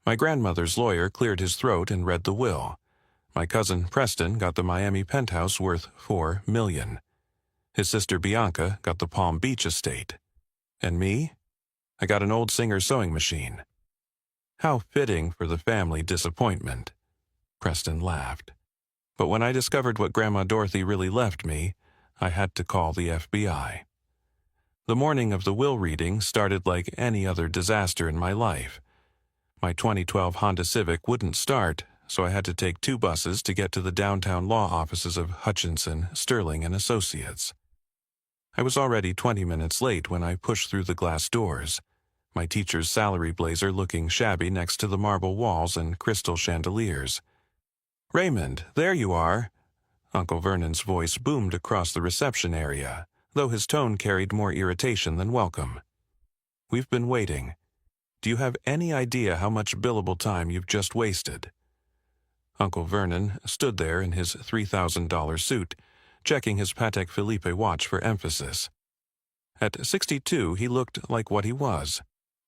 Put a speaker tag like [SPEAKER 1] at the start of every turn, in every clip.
[SPEAKER 1] My grandmother's lawyer cleared his throat and read the will. My cousin Preston got the Miami penthouse worth $4 million. His sister Bianca got the Palm Beach estate. And me? I got an old Singer sewing machine. How fitting for the family disappointment. Preston laughed. But when I discovered what Grandma Dorothy really left me, I had to call the FBI. The morning of the will reading started like any other disaster in my life. My 2012 Honda Civic wouldn't start, so I had to take 2 buses to get to the downtown law offices of Hutchinson, Sterling and Associates. I was already 20 minutes late when I pushed through the glass doors, my teacher's salary blazer looking shabby next to the marble walls and crystal chandeliers. "Raymond, there you are!" Uncle Vernon's voice boomed across the reception area, though his tone carried more irritation than welcome. "We've been waiting. Do you have any idea how much billable time you've just wasted?" Uncle Vernon stood there in his $3,000 suit, checking his Patek Philippe watch for emphasis. At 62, he looked like what he was,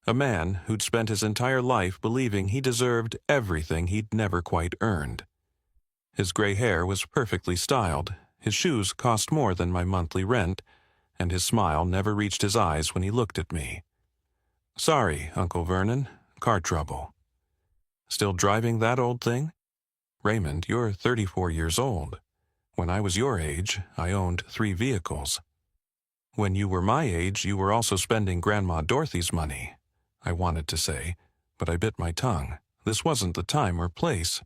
[SPEAKER 1] a man who'd spent his entire life believing he deserved everything he'd never quite earned. His gray hair was perfectly styled, his shoes cost more than my monthly rent, and his smile never reached his eyes when he looked at me. "Sorry, Uncle Vernon, car trouble." "Still driving that old thing?" "Raymond, you're 34 years old. When I was your age, I owned 3 vehicles." "When you were my age, you were also spending Grandma Dorothy's money," I wanted to say, but I bit my tongue. This wasn't the time or place.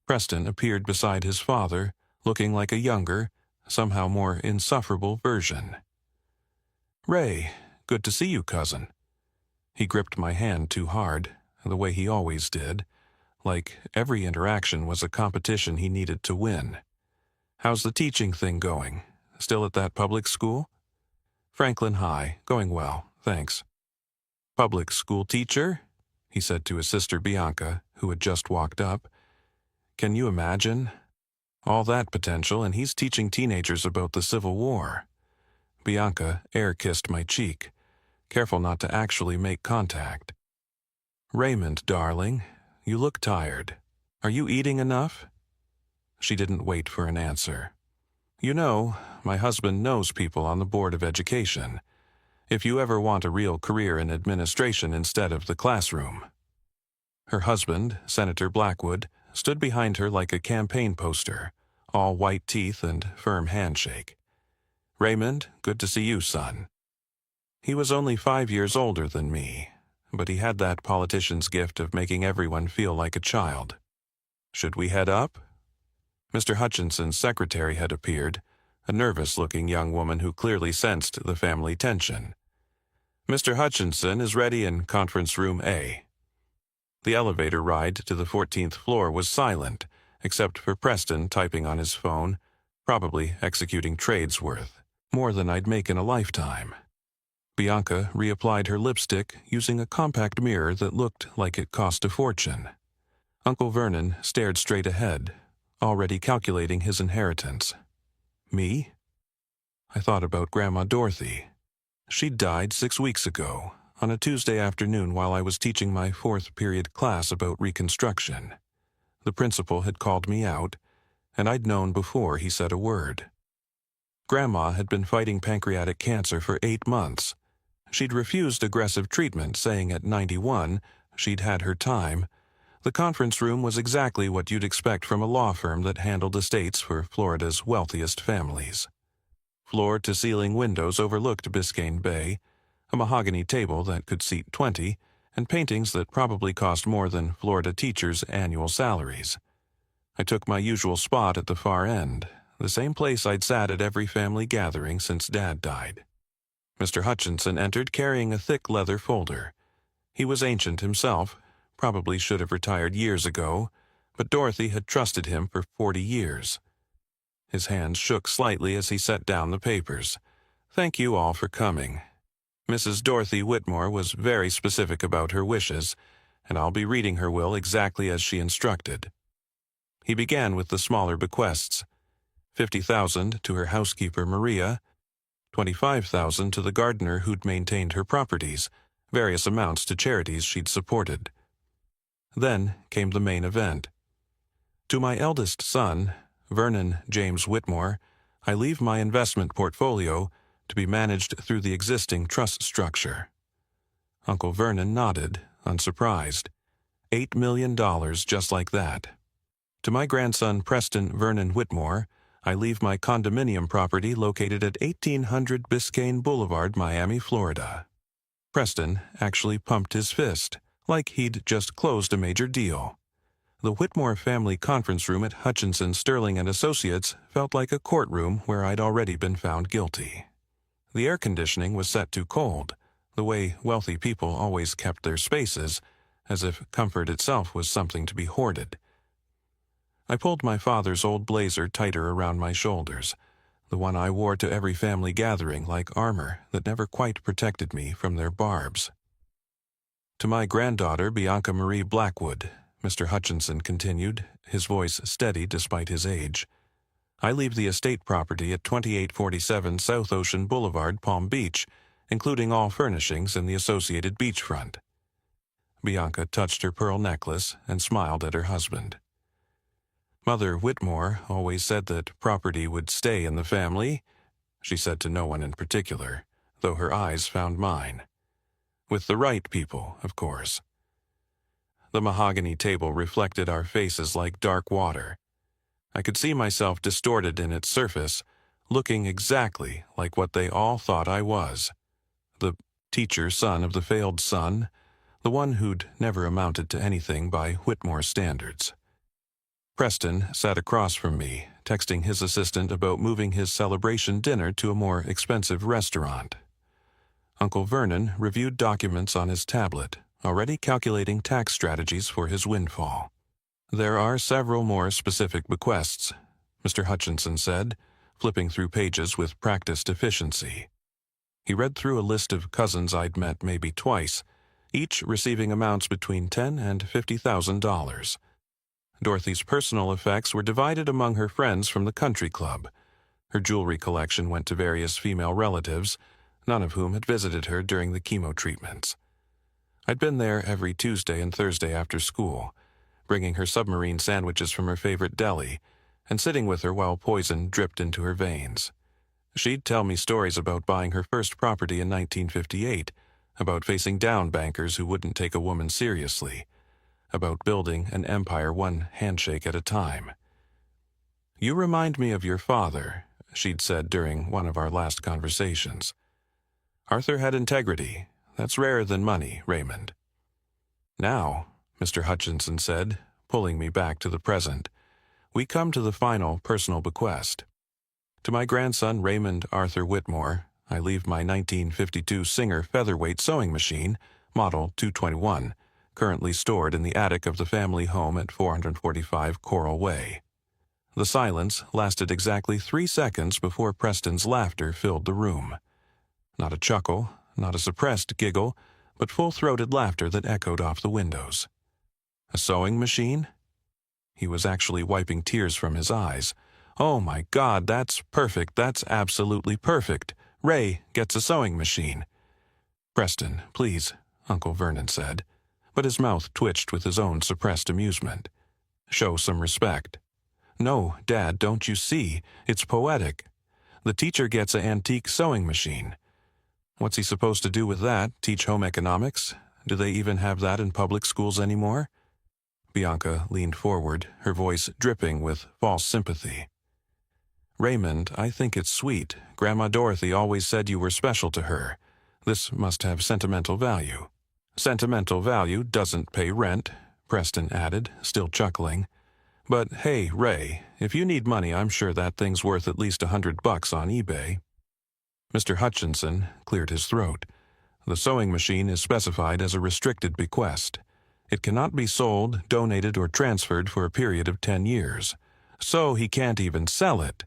[SPEAKER 1] Preston appeared beside his father, looking like a younger, somehow more insufferable version. "Ray, good to see you, cousin." He gripped my hand too hard, the way he always did, like every interaction was a competition he needed to win. "How's the teaching thing going? Still at that public school?" "Franklin High, going well, thanks." "Public school teacher?" he said to his sister Bianca, who had just walked up. "Can you imagine? All that potential, and he's teaching teenagers about the Civil War." Bianca air-kissed my cheek, careful not to actually make contact. "Raymond, darling, you look tired. Are you eating enough?" She didn't wait for an answer. "You know, my husband knows people on the Board of Education. If you ever want a real career in administration instead of the classroom." Her husband, Senator Blackwood, stood behind her like a campaign poster, all white teeth and firm handshake. "Raymond, good to see you, son." He was only 5 years older than me, but he had that politician's gift of making everyone feel like a child. "Should we head up?" Mr. Hutchinson's secretary had appeared, a nervous-looking young woman who clearly sensed the family tension. "Mr. Hutchinson is ready in conference room A." The elevator ride to the 14th floor was silent, except for Preston typing on his phone, probably executing trades worth, more than I'd make in a lifetime. Bianca reapplied her lipstick using a compact mirror that looked like it cost a fortune. Uncle Vernon stared straight ahead, already calculating his inheritance. Me? I thought about Grandma Dorothy. She'd died 6 weeks ago, on a Tuesday afternoon while I was teaching my 4th period class about Reconstruction. The principal had called me out, and I'd known before he said a word. Grandma had been fighting pancreatic cancer for 8 months. She'd refused aggressive treatment, saying at 91 she'd had her time. The conference room was exactly what you'd expect from a law firm that handled estates for Florida's wealthiest families. Floor-to-ceiling windows overlooked Biscayne Bay, a mahogany table that could seat 20, and paintings that probably cost more than Florida teachers' annual salaries. I took my usual spot at the far end, the same place I'd sat at every family gathering since Dad died. Mr. Hutchinson entered carrying a thick leather folder. He was ancient himself, probably should have retired years ago, but Dorothy had trusted him for 40 years. His hands shook slightly as he set down the papers. "Thank you all for coming. Mrs. Dorothy Whitmore was very specific about her wishes, and I'll be reading her will exactly as she instructed." He began with the smaller bequests. $50,000 to her housekeeper Maria, $25,000 to the gardener who'd maintained her properties, various amounts to charities she'd supported. Then came the main event. To my eldest son, Vernon James Whitmore, I leave my investment portfolio to be managed through the existing trust structure. Uncle Vernon nodded, unsurprised. $8 million just like that. To my grandson Preston Vernon Whitmore, I leave my condominium property located at 1800 Biscayne Boulevard, Miami, Florida. Preston actually pumped his fist, like he'd just closed a major deal. The Whitmore family conference room at Hutchinson, Sterling & Associates felt like a courtroom where I'd already been found guilty. The air conditioning was set too cold, the way wealthy people always kept their spaces, as if comfort itself was something to be hoarded. I pulled my father's old blazer tighter around my shoulders, the one I wore to every family gathering like armor that never quite protected me from their barbs. To my granddaughter Bianca Marie Blackwood, Mr. Hutchinson continued, his voice steady despite his age, I leave the estate property at 2847 South Ocean Boulevard, Palm Beach, including all furnishings and the associated beachfront. Bianca touched her pearl necklace and smiled at her husband. Mother Whitmore always said that property would stay in the family, she said to no one in particular, though her eyes found mine. With the right people, of course. The mahogany table reflected our faces like dark water. I could see myself distorted in its surface, looking exactly like what they all thought I was. The teacher son of the failed son, the one who'd never amounted to anything by Whitmore standards. Preston sat across from me, texting his assistant about moving his celebration dinner to a more expensive restaurant. Uncle Vernon reviewed documents on his tablet, already calculating tax strategies for his windfall. There are several more specific bequests, Mr. Hutchinson said, flipping through pages with practiced efficiency. He read through a list of cousins I'd met maybe twice, each receiving amounts between $10,000 and $50,000. Dorothy's personal effects were divided among her friends from the country club. Her jewelry collection went to various female relatives, none of whom had visited her during the chemo treatments. I'd been there every Tuesday and Thursday after school, bringing her submarine sandwiches from her favorite deli, and sitting with her while poison dripped into her veins. She'd tell me stories about buying her first property in 1958, about facing down bankers who wouldn't take a woman seriously, about building an empire one handshake at a time. You remind me of your father, she'd said during one of our last conversations. Arthur had integrity. That's rarer than money, Raymond. Now, Mr. Hutchinson said, pulling me back to the present, we come to the final personal bequest. To my grandson Raymond Arthur Whitmore, I leave my 1952 Singer featherweight sewing machine, model 221, currently stored in the attic of the family home at 445 Coral Way. The silence lasted exactly 3 seconds before Preston's laughter filled the room. Not a chuckle, not a suppressed giggle, but full-throated laughter that echoed off the windows. A sewing machine? He was actually wiping tears from his eyes. Oh my God, that's perfect, that's absolutely perfect. Ray gets a sewing machine. Preston, please, Uncle Vernon said, but his mouth twitched with his own suppressed amusement. Show some respect. No, Dad, don't you see? It's poetic. The teacher gets an antique sewing machine. What's he supposed to do with that? Teach home economics? Do they even have that in public schools anymore? Bianca leaned forward, her voice dripping with false sympathy. Raymond, I think it's sweet. Grandma Dorothy always said you were special to her. This must have sentimental value. Sentimental value doesn't pay rent, Preston added, still chuckling. But hey, Ray, if you need money, I'm sure that thing's worth at least $100 on eBay. Mr. Hutchinson cleared his throat. The sewing machine is specified as a restricted bequest. It cannot be sold, donated, or transferred for a period of 10 years. So he can't even sell it.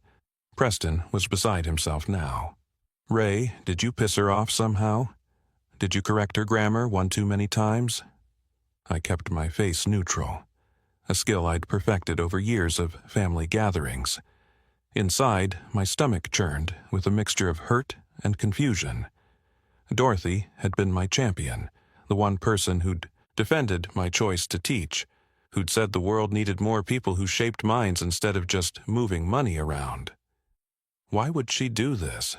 [SPEAKER 1] Preston was beside himself now. Ray, did you piss her off somehow? Did you correct her grammar one too many times? I kept my face neutral, a skill I'd perfected over years of family gatherings. Inside, my stomach churned with a mixture of hurt and confusion. Dorothy had been my champion, the one person who'd defended my choice to teach, who'd said the world needed more people who shaped minds instead of just moving money around. Why would she do this?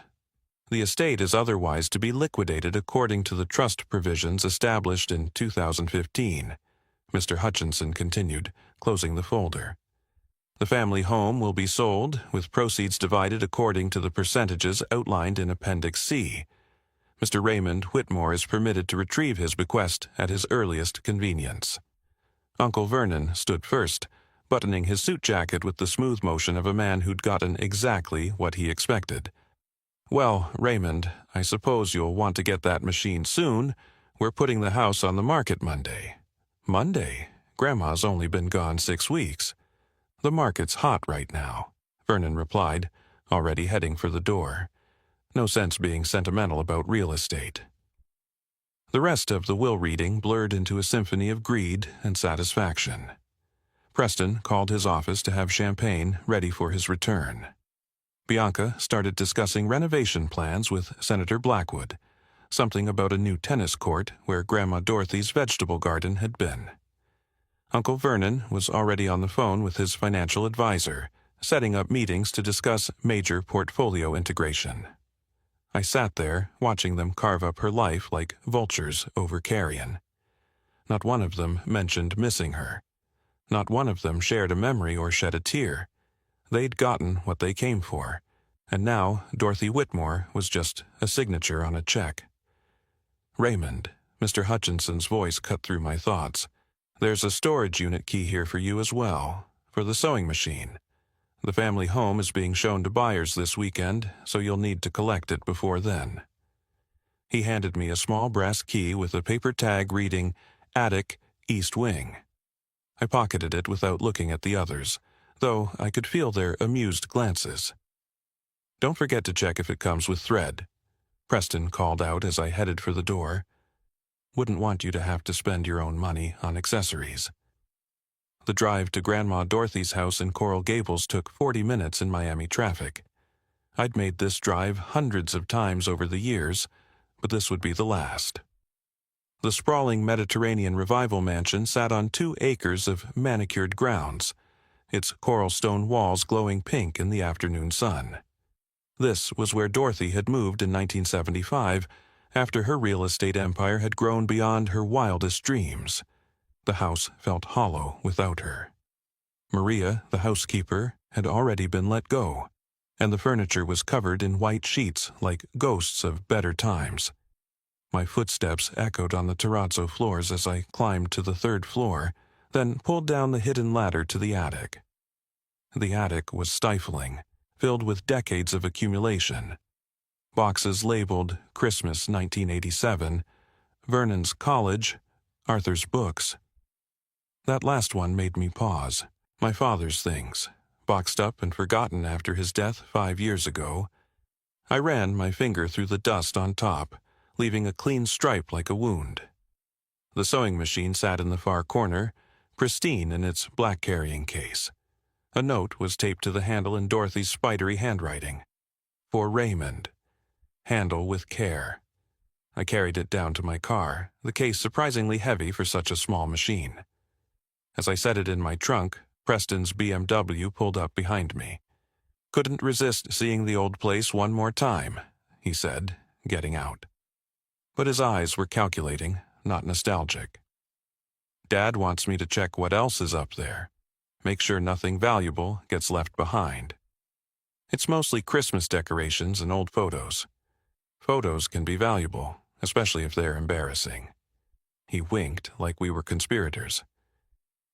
[SPEAKER 1] The estate is otherwise to be liquidated according to the trust provisions established in 2015, Mr. Hutchinson continued, closing the folder. The family home will be sold, with proceeds divided according to the percentages outlined in Appendix C. Mr. Raymond Whitmore is permitted to retrieve his bequest at his earliest convenience. Uncle Vernon stood first, buttoning his suit jacket with the smooth motion of a man who'd gotten exactly what he expected. Well, Raymond, I suppose you'll want to get that machine soon. We're putting the house on the market Monday. Monday? Grandma's only been gone 6 weeks. The market's hot right now, Vernon replied, already heading for the door. No sense being sentimental about real estate. The rest of the will reading blurred into a symphony of greed and satisfaction. Preston called his office to have champagne ready for his return. Bianca started discussing renovation plans with Senator Blackwood, something about a new tennis court where Grandma Dorothy's vegetable garden had been. Uncle Vernon was already on the phone with his financial advisor, setting up meetings to discuss major portfolio integration. I sat there, watching them carve up her life like vultures over carrion. Not one of them mentioned missing her. Not one of them shared a memory or shed a tear. They'd gotten what they came for, and now Dorothy Whitmore was just a signature on a check. Raymond, Mr. Hutchinson's voice cut through my thoughts. There's a storage unit key here for you as well, for the sewing machine. The family home is being shown to buyers this weekend, so you'll need to collect it before then. He handed me a small brass key with a paper tag reading, Attic, East Wing. I pocketed it without looking at the others, though I could feel their amused glances. Don't forget to check if it comes with thread, Preston called out as I headed for the door. Wouldn't want you to have to spend your own money on accessories. The drive to Grandma Dorothy's house in Coral Gables took 40 minutes in Miami traffic. I'd made this drive hundreds of times over the years, but this would be the last. The sprawling Mediterranean Revival mansion sat on 2 acres of manicured grounds, its coral stone walls glowing pink in the afternoon sun. This was where Dorothy had moved in 1975 after her real estate empire had grown beyond her wildest dreams. The house felt hollow without her. Maria, the housekeeper, had already been let go, and the furniture was covered in white sheets like ghosts of better times. My footsteps echoed on the terrazzo floors as I climbed to the 3rd floor, then pulled down the hidden ladder to the attic. The attic was stifling, filled with decades of accumulation. Boxes labeled Christmas 1987, Vernon's college, Arthur's books. That last one made me pause. My father's things, boxed up and forgotten after his death 5 years ago. I ran my finger through the dust on top, leaving a clean stripe like a wound. The sewing machine sat in the far corner, pristine in its black carrying case. A note was taped to the handle in Dorothy's spidery handwriting. For Raymond. Handle with care. I carried it down to my car, the case surprisingly heavy for such a small machine. As I set it in my trunk, Preston's BMW pulled up behind me. Couldn't resist seeing the old place one more time, he said, getting out. But his eyes were calculating, not nostalgic. Dad wants me to check what else is up there. Make sure nothing valuable gets left behind. It's mostly Christmas decorations and old photos. Photos can be valuable, especially if they're embarrassing. He winked like we were conspirators.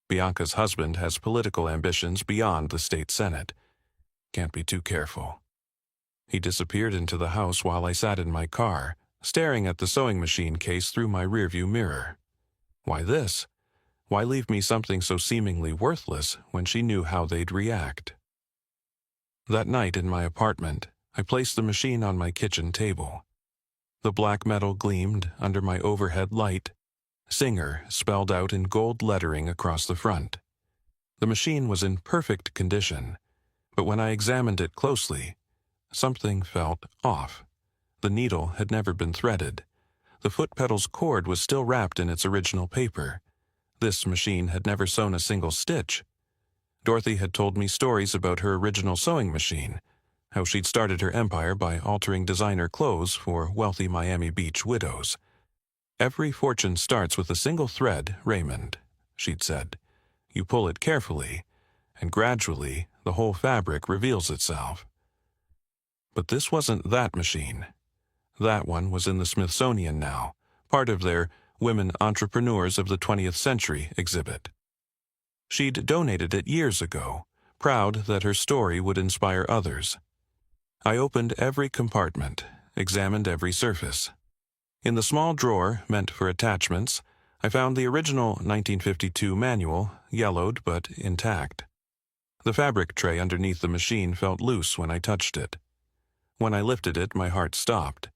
[SPEAKER 1] Bianca's husband has political ambitions beyond the state senate. Can't be too careful. He disappeared into the house while I sat in my car, staring at the sewing machine case through my rearview mirror. Why this? Why leave me something so seemingly worthless when she knew how they'd react? That night in my apartment, I placed the machine on my kitchen table. The black metal gleamed under my overhead light. Singer spelled out in gold lettering across the front. The machine was in perfect condition, but when I examined it closely, something felt off. The needle had never been threaded. The foot pedal's cord was still wrapped in its original paper. This machine had never sewn a single stitch. Dorothy had told me stories about her original sewing machine, how she'd started her empire by altering designer clothes for wealthy Miami Beach widows. "Every fortune starts with a single thread, Raymond," she'd said. "You pull it carefully, and gradually the whole fabric reveals itself." But this wasn't that machine. That one was in the Smithsonian now, part of their Women Entrepreneurs of the 20th Century exhibit. She'd donated it years ago, proud that her story would inspire others. I opened every compartment, examined every surface. In the small drawer meant for attachments, I found the original 1952 manual, yellowed but intact. The fabric tray underneath the machine felt loose when I touched it. When I lifted it, my heart stopped.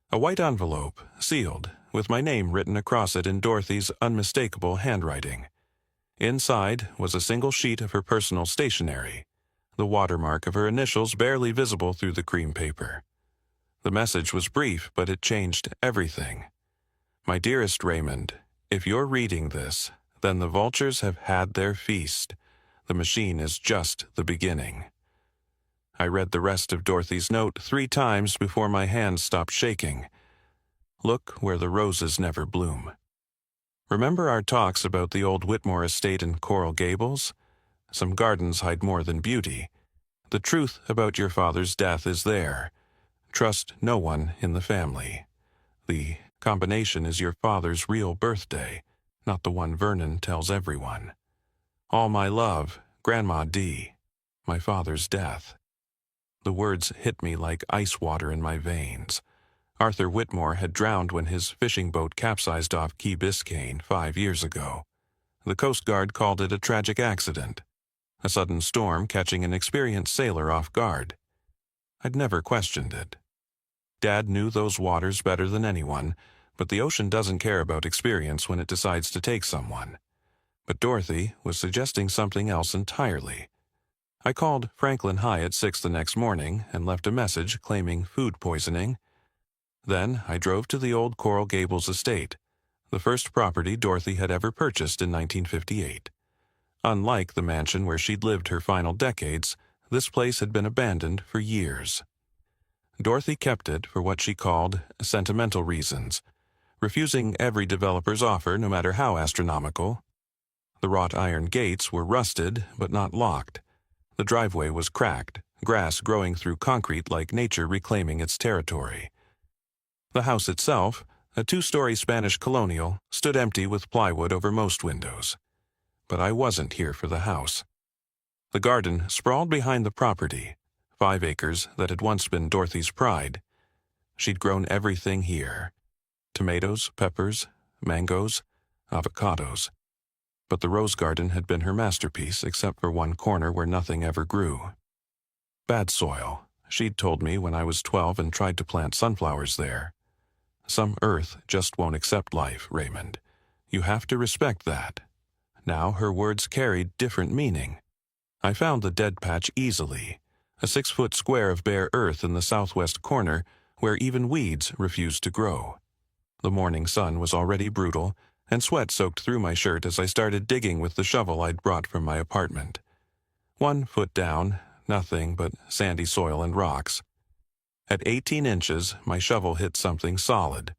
[SPEAKER 1] A white envelope, sealed, with my name written across it in Dorothy's unmistakable handwriting. Inside was a single sheet of her personal stationery, the watermark of her initials barely visible through the cream paper. The message was brief, but it changed everything. "My dearest Raymond, if you're reading this, then the vultures have had their feast. The machine is just the beginning." I read the rest of Dorothy's note 3 times before my hands stopped shaking. "Look where the roses never bloom." Remember our talks about the old Whitmore estate in Coral Gables? Some gardens hide more than beauty. The truth about your father's death is there. Trust no one in the family. The combination is your father's real birthday, not the one Vernon tells everyone. All my love, Grandma D. My father's death. The words hit me like ice water in my veins. Arthur Whitmore had drowned when his fishing boat capsized off Key Biscayne 5 years ago. The Coast Guard called it a tragic accident, a sudden storm catching an experienced sailor off guard. I'd never questioned it. Dad knew those waters better than anyone, but the ocean doesn't care about experience when it decides to take someone. But Dorothy was suggesting something else entirely. I called Franklin High at 6 the next morning and left a message claiming food poisoning. Then I drove to the old Coral Gables estate, the first property Dorothy had ever purchased in 1958. Unlike the mansion where she'd lived her final decades, this place had been abandoned for years. Dorothy kept it for what she called sentimental reasons, refusing every developer's offer no matter how astronomical. The wrought iron gates were rusted but not locked. The driveway was cracked, grass growing through concrete like nature reclaiming its territory. The house itself, a 2-story Spanish colonial, stood empty with plywood over most windows. But I wasn't here for the house. The garden sprawled behind the property, 5 acres that had once been Dorothy's pride. She'd grown everything here: tomatoes, peppers, mangoes, avocados. But the rose garden had been her masterpiece, except for one corner where nothing ever grew. Bad soil, she'd told me when I was 12 and tried to plant sunflowers there. Some earth just won't accept life, Raymond. You have to respect that. Now her words carried different meaning. I found the dead patch easily, a 6-foot square of bare earth in the southwest corner where even weeds refused to grow. The morning sun was already brutal, and sweat soaked through my shirt as I started digging with the shovel I'd brought from my apartment. 1 foot down, nothing but sandy soil and rocks. At 18 inches, my shovel hit something solid.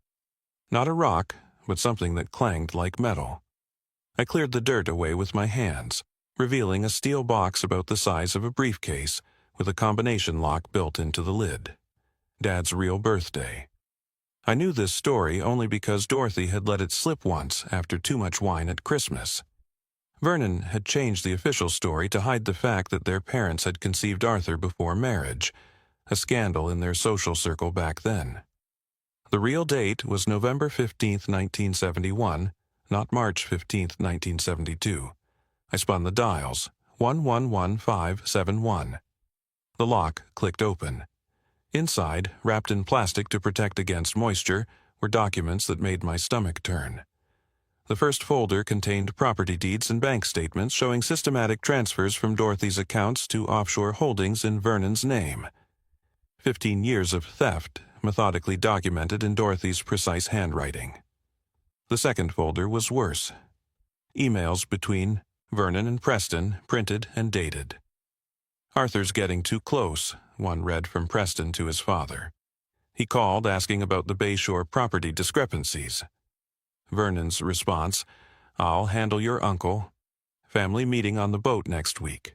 [SPEAKER 1] Not a rock, but something that clanged like metal. I cleared the dirt away with my hands, revealing a steel box about the size of a briefcase with a combination lock built into the lid. Dad's real birthday. I knew this story only because Dorothy had let it slip once after too much wine at Christmas. Vernon had changed the official story to hide the fact that their parents had conceived Arthur before marriage, a scandal in their social circle back then. The real date was November 15, 1971, not March 15, 1972. I spun the dials, 111571. The lock clicked open. Inside, wrapped in plastic to protect against moisture, were documents that made my stomach turn. The first folder contained property deeds and bank statements showing systematic transfers from Dorothy's accounts to offshore holdings in Vernon's name. 15 years of theft, methodically documented in Dorothy's precise handwriting. The second folder was worse. Emails between Vernon and Preston, printed and dated. "Arthur's getting too close," one read from Preston to his father. He called asking about the Bayshore property discrepancies. Vernon's response, "I'll handle your uncle. Family meeting on the boat next week."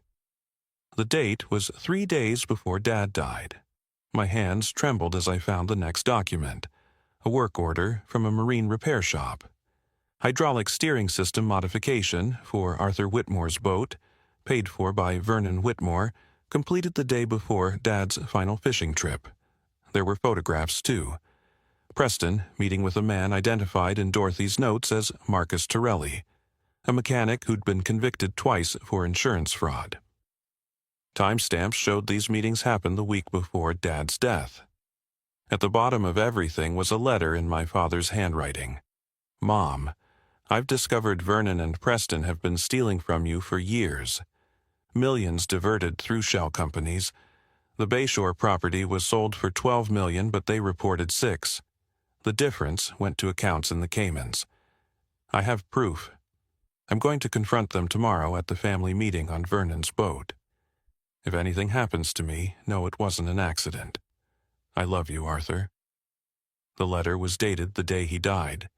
[SPEAKER 1] The date was 3 days before Dad died. My hands trembled as I found the next document, a work order from a marine repair shop. Hydraulic steering system modification for Arthur Whitmore's boat, paid for by Vernon Whitmore, completed the day before Dad's final fishing trip. There were photographs, too. Preston meeting with a man identified in Dorothy's notes as Marcus Torelli, a mechanic who'd been convicted twice for insurance fraud. Timestamps showed these meetings happened the week before Dad's death. At the bottom of everything was a letter in my father's handwriting. "Mom, I've discovered Vernon and Preston have been stealing from you for years. Millions diverted through shell companies. The Bayshore property was sold for $12 million, but they reported $6 million. The difference went to accounts in the Caymans. I have proof. I'm going to confront them tomorrow at the family meeting on Vernon's boat. If anything happens to me, know it wasn't an accident. I love you, Arthur." The letter was dated the day he died.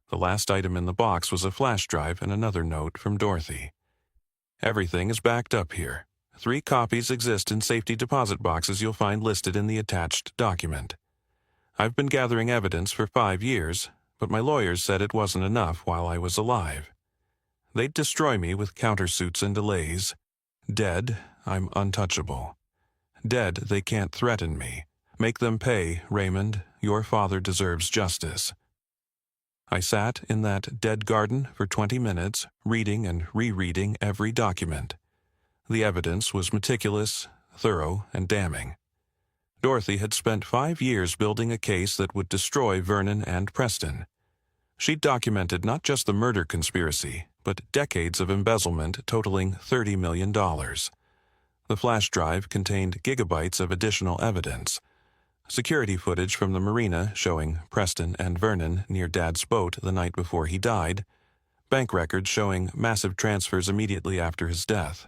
[SPEAKER 1] The last item in the box was a flash drive and another note from Dorothy. "Everything is backed up here. 3 copies exist in safety deposit boxes you'll find listed in the attached document. I've been gathering evidence for 5 years, but my lawyers said it wasn't enough while I was alive. They'd destroy me with countersuits and delays. Dead, I'm untouchable. Dead, they can't threaten me. Make them pay, Raymond. Your father deserves justice." I sat in that dead garden for 20 minutes, reading and rereading every document. The evidence was meticulous, thorough, and damning. Dorothy had spent 5 years building a case that would destroy Vernon and Preston. She'd documented not just the murder conspiracy, but decades of embezzlement totaling $30 million. The flash drive contained gigabytes of additional evidence. Security footage from the marina showing Preston and Vernon near Dad's boat the night before he died. Bank records showing massive transfers immediately after his death.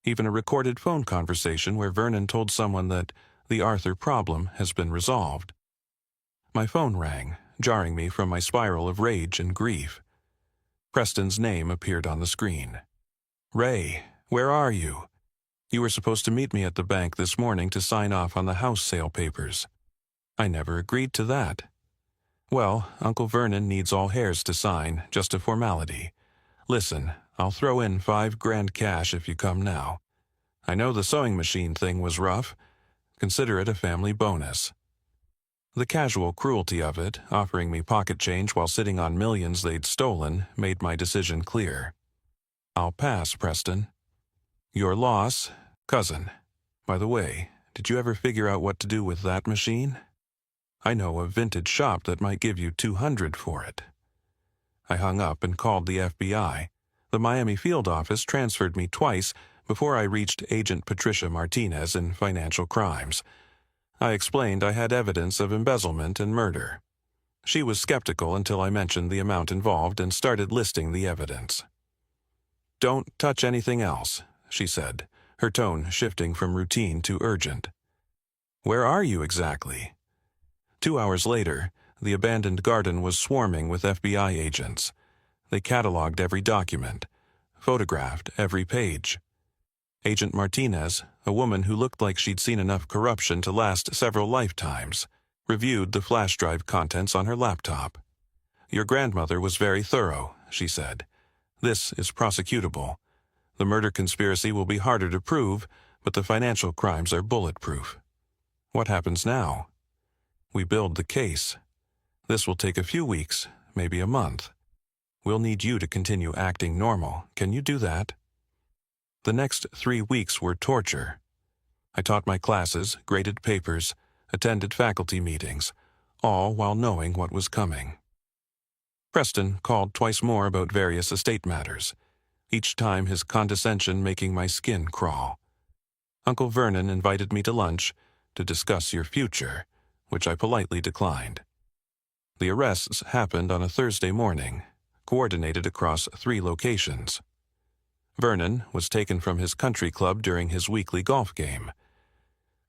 [SPEAKER 1] Even a recorded phone conversation where Vernon told someone that the Arthur problem has been resolved. My phone rang, jarring me from my spiral of rage and grief. Preston's name appeared on the screen. "Ray, where are you? You were supposed to meet me at the bank this morning to sign off on the house sale papers. I never agreed to that." "Well, Uncle Vernon needs all heirs to sign, just a formality. Listen, I'll throw in $5,000 cash if you come now. I know the sewing machine thing was rough. Consider it a family bonus." The casual cruelty of it, offering me pocket change while sitting on millions they'd stolen, made my decision clear. "I'll pass, Preston." "Your loss, cousin. By the way, did you ever figure out what to do with that machine? I know a vintage shop that might give you $200 for it." I hung up and called the FBI. The Miami field office transferred me twice before I reached Agent Patricia Martinez in financial crimes. I explained I had evidence of embezzlement and murder. She was skeptical until I mentioned the amount involved and started listing the evidence. "Don't touch anything else," she said, her tone shifting from routine to urgent. "Where are you exactly?" 2 hours later, the abandoned garden was swarming with FBI agents. They cataloged every document, photographed every page. Agent Martinez, a woman who looked like she'd seen enough corruption to last several lifetimes, reviewed the flash drive contents on her laptop. "Your grandmother was very thorough," she said. "This is prosecutable. The murder conspiracy will be harder to prove, but the financial crimes are bulletproof. What happens now? We build the case. This will take a few weeks, maybe a month. We'll need you to continue acting normal. Can you do that?" The next 3 weeks were torture. I taught my classes, graded papers, attended faculty meetings, all while knowing what was coming. Preston called twice more about various estate matters, each time his condescension making my skin crawl. Uncle Vernon invited me to lunch to discuss your future, which I politely declined. The arrests happened on a Thursday morning, coordinated across 3 locations. Vernon was taken from his country club during his weekly golf game.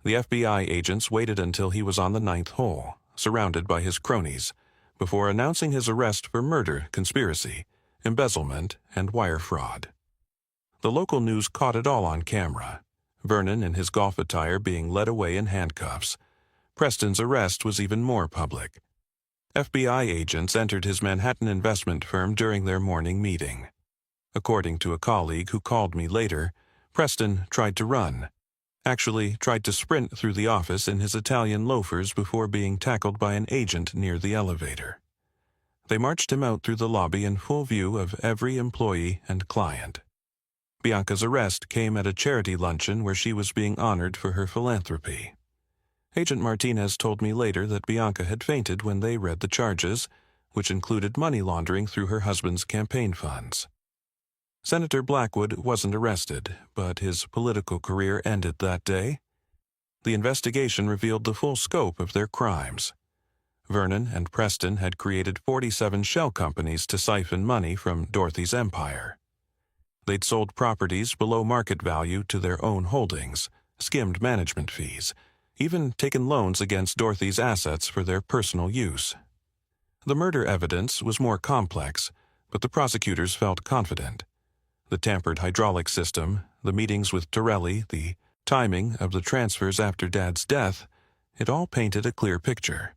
[SPEAKER 1] The FBI agents waited until he was on the 9th hole, surrounded by his cronies, before announcing his arrest for murder, conspiracy, embezzlement, and wire fraud. The local news caught it all on camera. Vernon in his golf attire being led away in handcuffs. Preston's arrest was even more public. FBI agents entered his Manhattan investment firm during their morning meeting. According to a colleague who called me later, Preston tried to run. Actually tried to sprint through the office in his Italian loafers before being tackled by an agent near the elevator. They marched him out through the lobby in full view of every employee and client. Bianca's arrest came at a charity luncheon where she was being honored for her philanthropy. Agent Martinez told me later that Bianca had fainted when they read the charges, which included money laundering through her husband's campaign funds. Senator Blackwood wasn't arrested, but his political career ended that day. The investigation revealed the full scope of their crimes. Vernon and Preston had created 47 shell companies to siphon money from Dorothy's empire. They'd sold properties below market value to their own holdings, skimmed management fees, even taken loans against Dorothy's assets for their personal use. The murder evidence was more complex, but the prosecutors felt confident. The tampered hydraulic system, the meetings with Torelli, the timing of the transfers after Dad's death, it all painted a clear picture.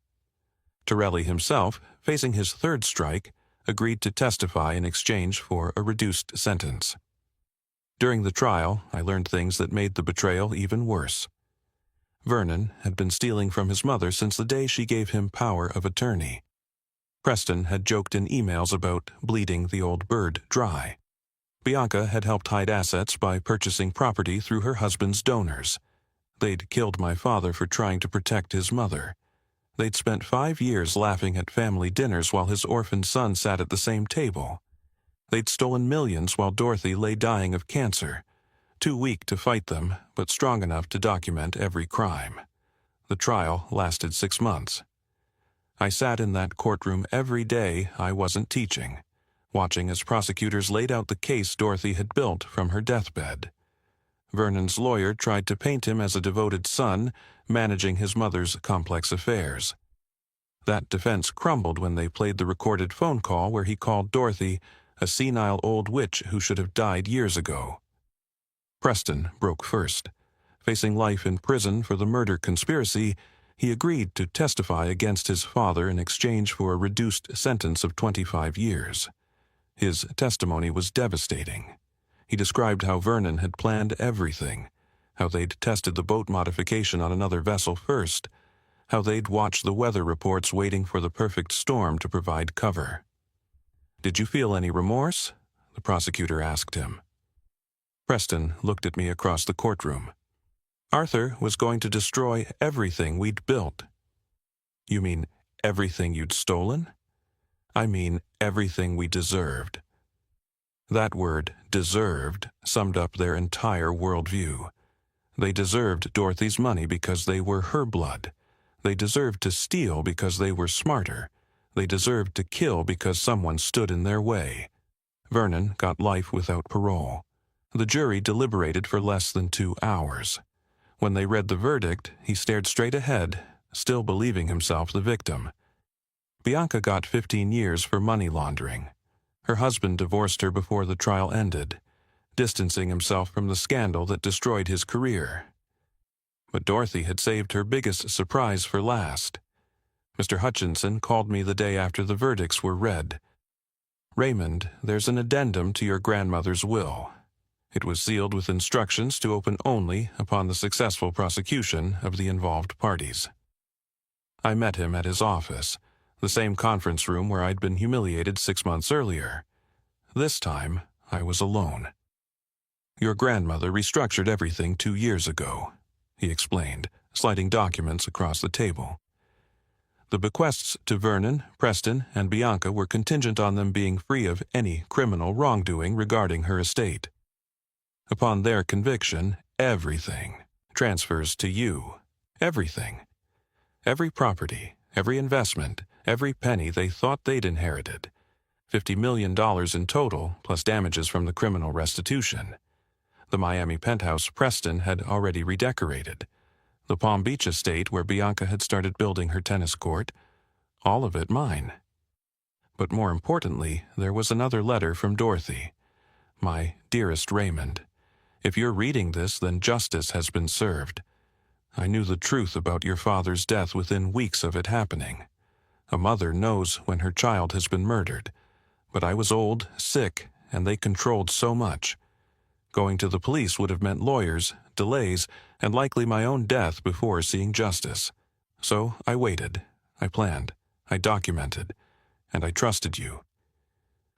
[SPEAKER 1] Torelli himself, facing his 3rd strike, agreed to testify in exchange for a reduced sentence. During the trial, I learned things that made the betrayal even worse. Vernon had been stealing from his mother since the day she gave him power of attorney. Preston had joked in emails about bleeding the old bird dry. Bianca had helped hide assets by purchasing property through her husband's donors. They'd killed my father for trying to protect his mother. They'd spent 5 years laughing at family dinners while his orphaned son sat at the same table. They'd stolen millions while Dorothy lay dying of cancer, too weak to fight them, but strong enough to document every crime. The trial lasted 6 months. I sat in that courtroom every day I wasn't teaching, watching as prosecutors laid out the case Dorothy had built from her deathbed. Vernon's lawyer tried to paint him as a devoted son, managing his mother's complex affairs. That defense crumbled when they played the recorded phone call where he called Dorothy a senile old witch who should have died years ago. Preston broke first. Facing life in prison for the murder conspiracy, he agreed to testify against his father in exchange for a reduced sentence of 25 years. His testimony was devastating. He described how Vernon had planned everything, how they'd tested the boat modification on another vessel first, how they'd watched the weather reports waiting for the perfect storm to provide cover. "Did you feel any remorse?" the prosecutor asked him. Preston looked at me across the courtroom. "Arthur was going to destroy everything we'd built." "You mean everything you'd stolen?" "I mean everything we deserved." That word, deserved, summed up their entire worldview. They deserved Dorothy's money because they were her blood. They deserved to steal because they were smarter. They deserved to kill because someone stood in their way. Vernon got life without parole. The jury deliberated for less than 2 hours. When they read the verdict, he stared straight ahead, still believing himself the victim. Bianca got 15 years for money laundering. Her husband divorced her before the trial ended, distancing himself from the scandal that destroyed his career. But Dorothy had saved her biggest surprise for last. Mr. Hutchinson called me the day after the verdicts were read. "Raymond, there's an addendum to your grandmother's will. It was sealed with instructions to open only upon the successful prosecution of the involved parties." I met him at his office, the same conference room where I'd been humiliated 6 months earlier. This time, I was alone. "Your grandmother restructured everything 2 years ago," he explained, sliding documents across the table. The bequests to Vernon, Preston, and Bianca were contingent on them being free of any criminal wrongdoing regarding her estate. Upon their conviction, everything transfers to you. Everything. Every property, every investment, every penny they thought they'd inherited. $50 million in total, plus damages from the criminal restitution. The Miami penthouse Preston had already redecorated. The Palm Beach estate where Bianca had started building her tennis court. All of it mine. But more importantly, there was another letter from Dorothy. My dearest Raymond, if you're reading this, then justice has been served. I knew the truth about your father's death within weeks of it happening. A mother knows when her child has been murdered. But I was old, sick, and they controlled so much. Going to the police would have meant lawyers, delays, and likely my own death before seeing justice. So I waited, I planned, I documented, and I trusted you.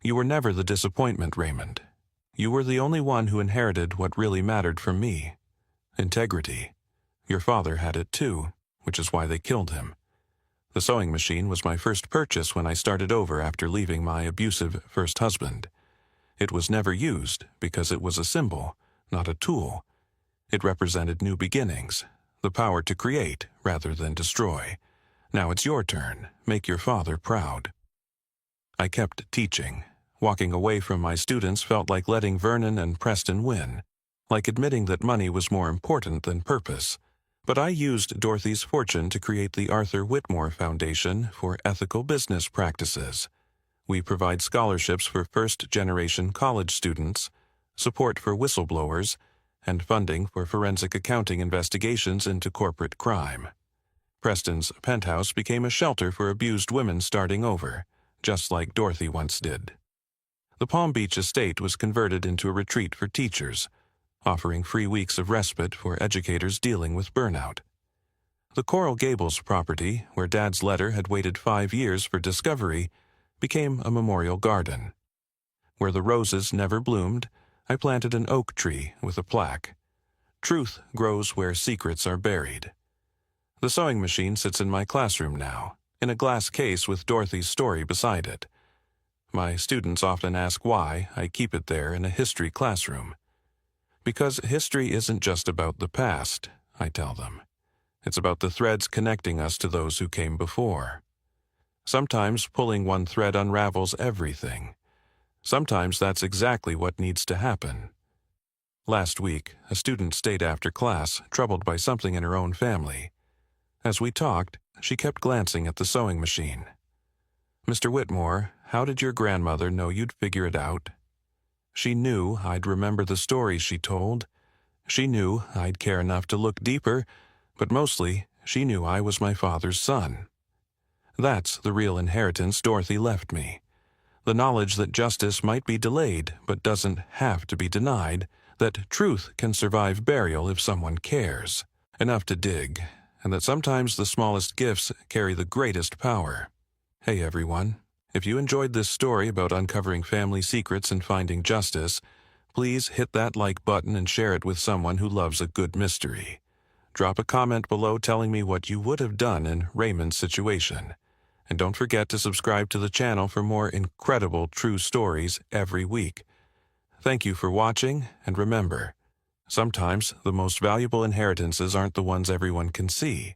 [SPEAKER 1] You were never the disappointment, Raymond. You were the only one who inherited what really mattered from me. Integrity. Your father had it too, which is why they killed him. The sewing machine was my first purchase when I started over after leaving my abusive first husband. It was never used because it was a symbol, not a tool. It represented new beginnings, the power to create rather than destroy. Now it's your turn. Make your father proud. I kept teaching. Walking away from my students felt like letting Vernon and Preston win, like admitting that money was more important than purpose. But I used Dorothy's fortune to create the Arthur Whitmore Foundation for Ethical Business Practices. We provide scholarships for first-generation college students, support for whistleblowers, and funding for forensic accounting investigations into corporate crime. Preston's penthouse became a shelter for abused women starting over, just like Dorothy once did. The Palm Beach estate was converted into a retreat for teachers, offering free weeks of respite for educators dealing with burnout. The Coral Gables property, where Dad's letter had waited 5 years for discovery, became a memorial garden. Where the roses never bloomed, I planted an oak tree with a plaque. Truth grows where secrets are buried. The sewing machine sits in my classroom now, in a glass case with Dorothy's story beside it. My students often ask why I keep it there in a history classroom. Because history isn't just about the past, I tell them. It's about the threads connecting us to those who came before. Sometimes pulling one thread unravels everything. Sometimes that's exactly what needs to happen. Last week, a student stayed after class, troubled by something in her own family. As we talked, she kept glancing at the sewing machine. "Mr. Whitmore, how did your grandmother know you'd figure it out?" She knew I'd remember the stories she told. She knew I'd care enough to look deeper, but mostly, she knew I was my father's son. That's the real inheritance Dorothy left me. The knowledge that justice might be delayed, but doesn't have to be denied, that truth can survive burial if someone cares enough to dig, and that sometimes the smallest gifts carry the greatest power. Hey everyone. If you enjoyed this story about uncovering family secrets and finding justice, please hit that like button and share it with someone who loves a good mystery. Drop a comment below telling me what you would have done in Raymond's situation. And don't forget to subscribe to the channel for more incredible true stories every week. Thank you for watching, and remember, sometimes the most valuable inheritances aren't the ones everyone can see.